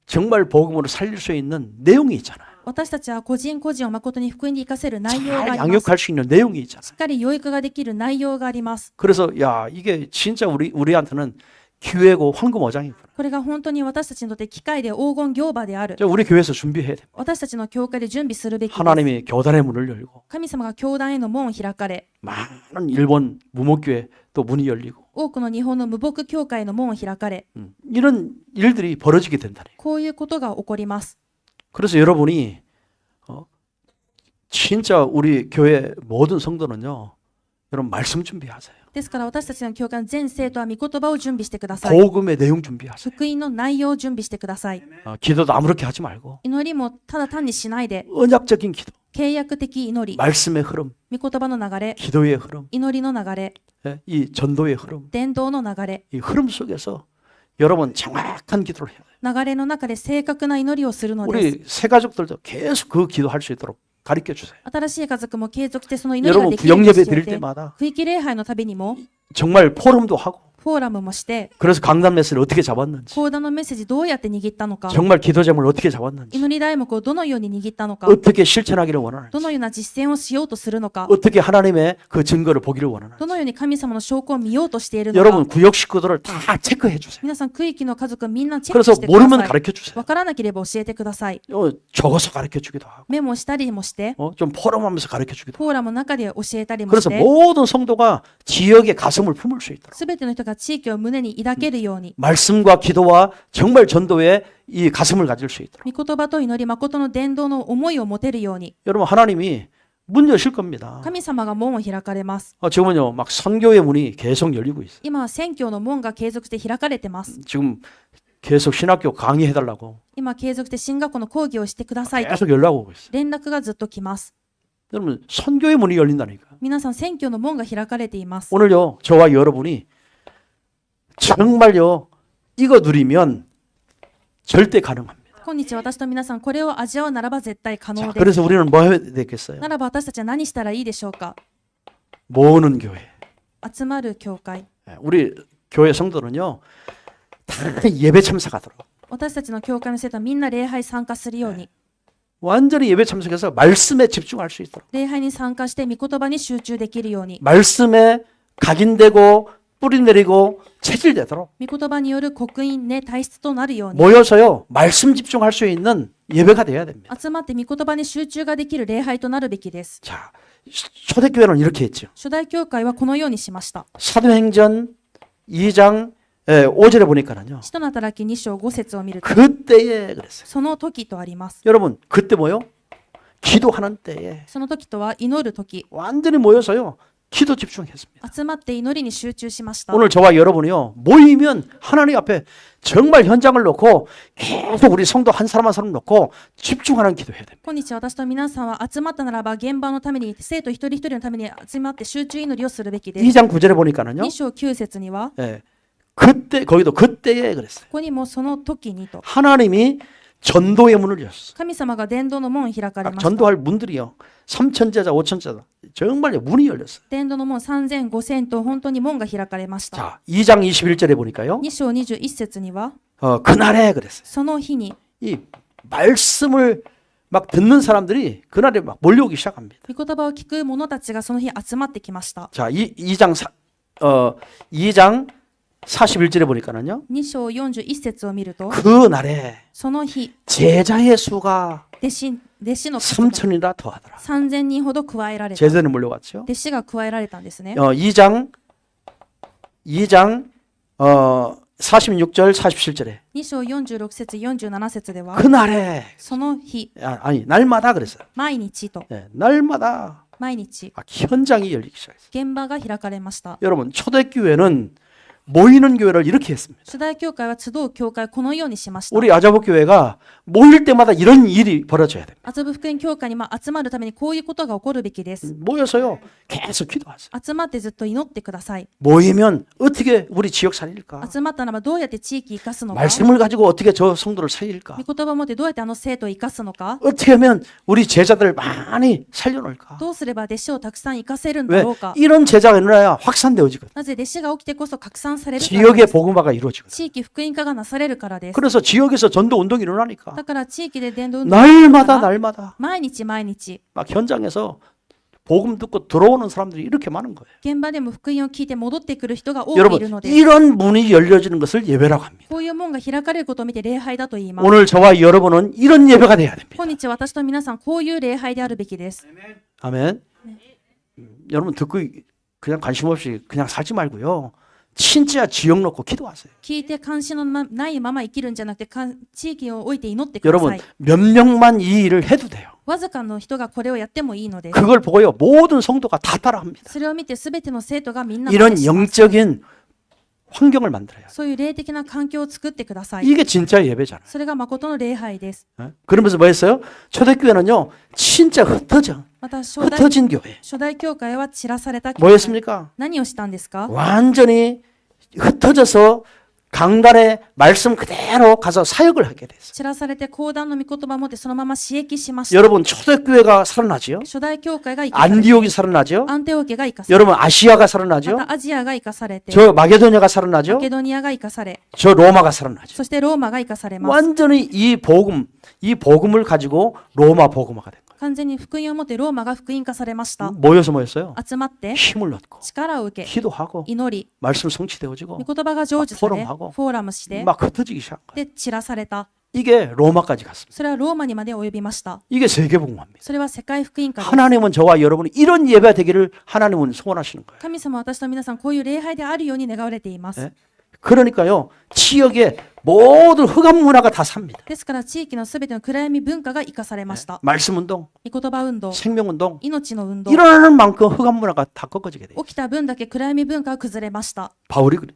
정말 복음으로 살릴 수 있는 내용이 있잖아요. 私たちは個人個人を誠に福音に生かせる内容が 잘 あります。 양육할 수 있는 내용이 있잖아요. しっかり養育ができる内容があります。 그래서 야 이게 진짜 우리한테는 기회고 황금어장이구나. これが本当に私たちにとって機会で黄金行場である。 우리 교회에서 준비해야 됩니다. 私たちの教会で準備するべきです。 하나님이 교단의 문을 열고 神様が教団への門を開かれ、 많은 일본 무목교회 또 문이 열리고 多くの日本の無牧教会への門を開かれ、 이런 일들이 벌어지게 된다니. こういうことが起こります。 그래서 여러분이 진짜 우리 교회 모든 성도는요. 여러분 말씀 준비하세요. ですから私たちの教会の全生徒は御言葉を準備してください。 복음의 내용 준비하세요. 福音の内容を準備してください。 기도도 아무렇게 하지 말고 祈りもただ単にしないで、 언약적인 기도, 契約的祈り、 말씀의 흐름, 御言葉の流れ、 기도의 흐름, 祈りの流れ、 이 전도의 흐름, 伝道の流れ、 이 흐름 속에서 여러분 정확한 기도를 해야 돼요. 流れの中で正確な祈りをするのです。 우리 새 가족들도 계속 그 기도할 수 있도록 가르쳐 주세요. 新しい家族も継続してその祈りが 여러분 できるよう 구역 に 예배 教え 드릴 て、 때마다 区域礼拝のたびにも 정말 포럼도 하고 フォーラムもして、 그래서 강단 메시지를 어떻게 잡았는지 講談のメッセージどうやって握ったのか、 정말 기도 제목을 어떻게 잡았는지 祈り題目をどのように握ったのか、 어떻게 실천하기를 원하는지 どのような実践をしようとするのか、 어떻게 하나님의 그 증거를 보기를 원하는지 どのように神様の証拠を見ようとしているのか、 여러분 구역 식구들을 다 체크해 주세요. 皆さん区域の家族みんなチェック 그래서 してくだ 모르면 さい。 가르쳐 주세요. わからなければ教えてください。 적어서 가르쳐 주기도 하고 メモしたりもして、 좀 포럼하면서 가르쳐 주기도 하고 フォーラムの中で教えたりも 그래서 して、 모든 성도가 지역의 가슴을 품을 수 있도록 すべての人が地域を胸に抱けるように、 말씀과 기도와 정말 전도에 이 가슴을 가질 수 있도록 御言葉と祈り、誠の伝道の思いを持てるように、 여러분 하나님이 문 여실 겁니다. 神様が門を開かれます。 지금은요 막 선교의 문이 계속 열리고 있어요. 今は宣教の門が継続して開かれてます。 지금 계속 신학교 강의해달라고 今継続して進学校の講義をしてくださいと 계속 연락 오고 있어요. 連絡がずっと来ます。 여러분 선교의 문이 열린다니까. 皆さん、選挙の門が開かれています。 오늘요 저와 여러분이 정말요 이거 누리면 절대 가능합니다. 今日私と皆さん、これを味わうならば絶対可 자, 能です。 그래서 우리는 뭐 해야 되겠어요? ならば私たちは何したらいいでしょうか。 모으는 교회. 集まる教会。 우리 교회 성도는요 다 예배 참석하도록 私たちの教会の生徒はみんな礼拝参加するように、 완전히 예배 참석해서 말씀에 집중할 수 있도록 礼拝に参加して御言葉に集中できるように、 말씀에 각인되고 뿌리 내리고 체질되도록 御言葉による刻印ね、体質となるように、 모여서요 말씀 집중할 수 있는 예배가 돼야 됩니다. 集まって御言葉に集中ができる礼拝となるべきです。 자, 초대교회는 이렇게 했죠. 初代教会はこのようにしました。 사도행전 2장 5절에 보니까는요. 使徒の働き2章5節を見ると、 그때에 그랬어요. その時とあります。 여러분 그때 뭐요? 기도하는 때에 その時とは祈る時、 완전히 모여서요 기도 집중했습니다. 集まって祈りに集中しました。 오늘 저와 여러분이요 모이면 하나님 앞에 정말 현장을 놓고 계속 우리 성도 한 사람 한 사람 놓고 집중하는 기도해야 됩니다. 今日私と皆さんは集まったならば現場のために、生徒一人一人のために集まって集中祈りをするべきです。 2장 9절에 보니까는요. 2章9節には、 예, 그때 거기도 그때에 그랬어요. ここにもその時にと、 하나님이 전도의 문을 열었어요. 神様が伝道の門を開かれました。 전도할 문들이요 3,000제자 5,000제자 정말 문이 열렸어요. 伝道の門3000、5000と本当に門が開かれました。 자, 2장 21절에 보니까요. 2章21節には、 그날에 그랬어요. その日に 이 말씀을 막 듣는 사람들이 그날에 막 몰려오기 시작합니다. 御言葉を聞く者たちがその日集まってきました。 자, 2장 41절에 보니까는요. 2章41節を見ると、 그날에 その日、 제자의 수가 弟子の数が 3,000이나 더하더라. 3000人ほど加えられた。 제자는 몰려왔죠. 弟子が加えられたんですね。 2장 46절 47절에 2章46節47節では、 그날에 その日、 아니 날마다 그랬어요. 毎日と、 날마다 毎日、 현장이 열리기 시작했어요. 現場が開かれました。 여러분 초대교회는 모이는 교회를 이렇게 했습니다. 初代教会は集う教会をこのようにしました。 우리 아자부 교회가 모일 때마다 이런 일이 벌어져야 됩니다. 麻布福音教会に集まるためにこういうことが起こるべきです。 모여서요 계속 기도하세요. 集まってずっと祈ってください。 모이면 어떻게 우리 지역 살릴까? 集まったならばどうやって地域生かすのか。 말씀을 가지고 어떻게 저 성도를 살릴까? 御言葉を持ってどうやってあの生徒を生かすのか。 어떻게 하면 우리 제자들을 많이 살려놓을까? どうすれば弟子をたくさん生かせるんだ 왜 ろうか。 이런 제자가 일어나야 확산되어지거든. なぜ弟子が起きてこそ拡散されるからで 지역의 す。 복음화가 이루어지거든. 地域福音化がなされるからです。 그래서 지역에서 전도 운동이 일어나니까 だから地域で伝道運動 날마다 날마다 毎日毎日、 막 현장에서 복음 듣고 들어오는 사람들이 이렇게 많은 거예요. 現場でも福音を聞いて戻ってくる人が多くいる 여러분 のです。 이런 문이 열려지는 것을 예배라고 합니다. こういう門が開かれることを見て礼拝だと言います。 오늘 저와 여러분은 이런 예배가 돼야 됩니다. 今日私と皆さんこういう礼拝であるべきです。 아멘. 여러분 듣고 그냥 관심 없이 그냥 살지 말고요. 진짜 지역 놓고 기도하세요. 聞いて関心のないまま生きるんじゃなくて、地域を置いて祈ってくださ 여러분 い。 몇 명만 이 일을 해도 돼요. わずかの人がこれをやってもいいのです。 그걸 보고요 모든 성도가 다 따라합니다. それを見てすべての生徒がみんな真似 이런 します。 영적인 환경을 만들어요. そういう霊的な環境を作ってください。 이게 진짜 예배잖아요. それが誠の礼拝です。 그러면서 뭐 했어요? 초대교회는요 진짜 흩어진 また初교회. 代教会は散らされた教 뭐 会。 했습니까? 何をしたんですか？ 완전히 흩어져서 강단의 말씀 그대로 가서 사역을 하게 됐어요. 散らされて講談の御言葉を持ってそのまま刺激しました。 여러분 초대교회가 살아나지요? 初代教会が生かされて、 안디옥이 살아나죠? アンテオケが生かされて、 여러분 아시아가 ま 살아나죠? たアジアが生かされて、 저 마게도냐가 マ 살아나죠? ケドニアが生かされ、 저 로마가 살아나죠. そしてローマが生かされます。 완전히 이 복음을 가지고 로마 복음화가 된 거예요. 完全に福音を持ってローマが福音化されました。 모였어요? 集まって 힘을 얻고 力を受け、 기도하고 祈り、 말씀 성취되어지고 御言葉が成就され、 포럼하고 フォーラムして、 막 흩어지기 시작한 거예요. で散らされた。 이게 로마까지 갔습니다. それはローマにまで及びました。 이게 세계복음화입니다. それは世界福音化です。 하나님은 저와 여러분이 이런 예배가 되기를 하나님은 소원하시는 거예요. 神様は私と皆さんこういう礼拝であるように願われています。 예? 그러니까요 지역의 모든 흑암 문화가 다 삽니다. ですから地域のすべての暗闇文化が生かされました。 말씀 운동, 御言葉運動、 생명 운동 命の運動、 일어나는 만큼 흑암 문화가 다 꺾어지게 돼요. 起きた分だけ暗闇文化が崩れました。 바울이 그래.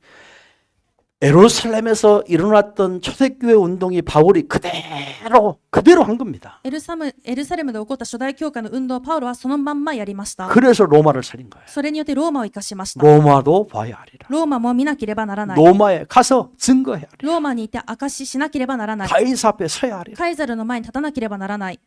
예루살렘에서 일어났던 초대교회 운동이 바울이 그대로 한 겁니다. エルサレムで起こった初代教会の運動をパウロはそのまんまやりました。 그래서 로마를 살린 거예요. それによってローマを生かしました。 로마도 봐야 하리라. ローマも見なければならない。 로마에 가서 증거해야 하리라. ローマにいて証ししなければならない。 가이사 앞에 서야 하리라. カイザルの前に立たなければならない。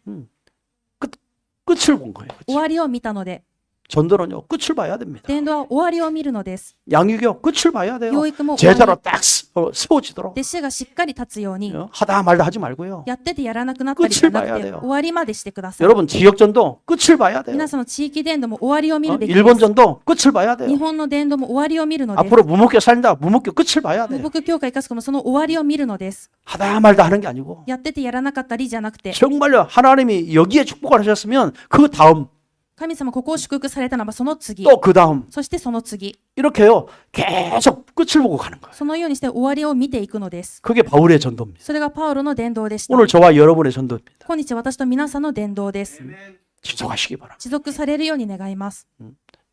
끝을 본 거예요. 終わりを見たので、 전도는요, 끝을 봐야 됩니다. 伝道は終わりを見るのです。 양육이요, 끝을 봐야 돼요. 養育も終わり、 제자로 딱 세워지도록 弟子がしっかり立つように、 하다 말다 하지 말고요. やっててやらなくなったりじゃなく 끝을봐야 て、 돼요 終わりまでしてください。 여러분 지역전도 끝을 봐야 돼요. 皆さんの地域伝道も終わりを見るべきで 일본 す。 전도 끝을 봐야 日 돼요. 本の伝道も終わりを見るのです。 앞으로 무목교 살린다. 무목교 끝을 봐야 無 돼요. 牧教会生かすかもその終わりを見るのです。 하다 말다 하는 게 아니고 やっててやらなかったりじゃなくて、 정말요 하나님이 여기에 축복을 하셨으면 그 다음 神様ここを祝福されたならばその次、 또 그 다음 そしてその次、 이렇게요 계속 끝을 보고 가는 거예요. そのようにして終わりを見ていくのです。 그게 바울의 전도입니다. それがパウロの伝道でした。 오늘 저와 여러분의 전도입니다. 今日私と皆さんの伝道です。 지속하시기 바랍니다. 持続されるように願います。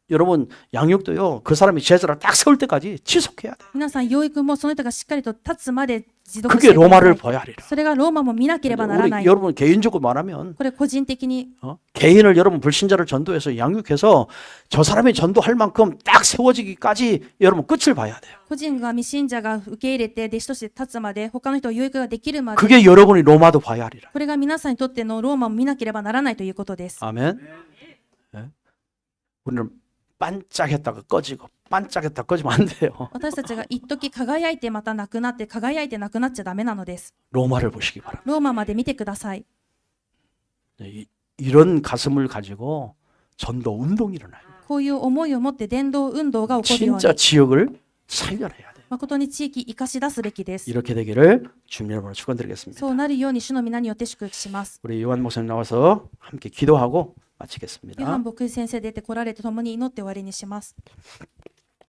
여러분 양육도요 그 사람이 제자로 딱 세울 때까지 지속해야 돼요. 皆さん、養育もその人がしっかりと立つまで持続し 그게 てくださ 로마를 い。 봐야 하리라. それがローマも見なければならな 우리 い。 여러분 개인적으로 말하면 これ個人的に 개인을 여러분 불신자를 전도해서 양육해서 저 사람이 전도할 만큼 딱 세워지기까지 여러분 끝을 봐야 돼요. 個人が未信者が受け入れて弟子として立つまで、他の人を養育ができるまで、 그게 여러분이 로마도 봐야 하리라. これが皆さんにとってのローマを見なければならないということです。 아멘. 네. 우리는 반짝했다가 꺼지고 반짝했다가 꺼지면 안 돼요. 私たちが一時輝いてまたなくなって輝いてなくなっちゃダメなのです。 로마를 보시기 바랍니다. ローマまで見てください。 이런 가슴을 가지고 전도 운동이 일어나요. こういう思いを持って伝道運動が起こるように 진짜 지역을 살려내야 돼요. 誠に地域生かし出すべきです。 이렇게 되기를 주님 여러분을 축원드리겠습니다. そうなるように主の皆によって祝福します。 우리 요한 목사님 나와서 함께 기도하고 ヨハ 마치겠습니다. ン牧師先生出てこられて共に祈って終わりにします。